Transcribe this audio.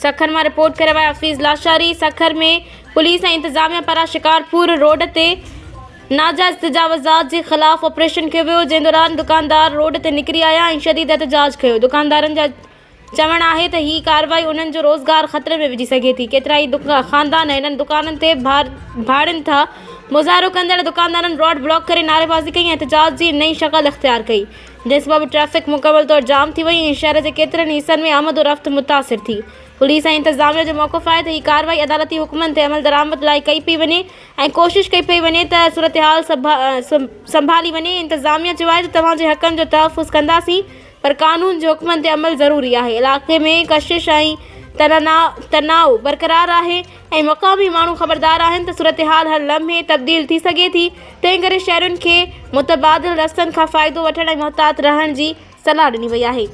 सखर में रिपोर्ट करे हफ़ीज़ लाशारी। सखर में पुलिस ऐं इंतजामिया पारां शिकारपुर रोड ते नाजायज़ तजावुज़ात के ख़िलाफ़ ऑपरेशन कियो वियो, जंहिं दौरान दुकानदार रोड ते निकिरी आया ऐं शदीद एहतजाज कयो। दुकानदारनि जा चवणु आहे त ही कार्रवाई उन्हनि जो रोज़गार ख़तरे में विझी सघे थी। केतिरा ई ख़ानदान इन्हनि दुकाननि ते भाड़नि था। मुज़ाहिरो कंदड़ दुकानदारनि रोड ब्लॉक करे नारेबाज़ी कई ऐं एहतजाज जी नई शक्ल इख़्तियार कई, जंहिं सबबि ट्रैफ़िक मुकमल तौर जाम थी वई ऐं शहर जे केतिरनि हिसनि में आमद रफ़्त मुतासिर थी। पुलिस ऐं इंतज़ामिया जो मौक़िफ़ आहे त ही कार्रवाई अदालती हुक्मनि ते अमल दरामद लाइ कई पई वञे ऐं कोशिश कई पई वञे त सूरतहाल संभाली वञे। इंतज़ामिया चयो आहे त तव्हां जे हक़नि जो तहफ़्फ़ुज़ कंदासीं, पर क़ानून जे हुक्मनि ते अमल ज़रूरी आहे। इलाइक़े में कशिश ऐं तनाव बरक़रार आहे ऐं मक़ामी माण्हू ख़बरदार आहिनि त सूरतहाल हर लम्हे तब्दील थी सघे थी। तंहिं करे शहरियुनि खे मुतबादिल रस्तनि खां फ़ाइदो वठण ऐं मुहतात रहण जी सलाह ॾिनी वई आहे।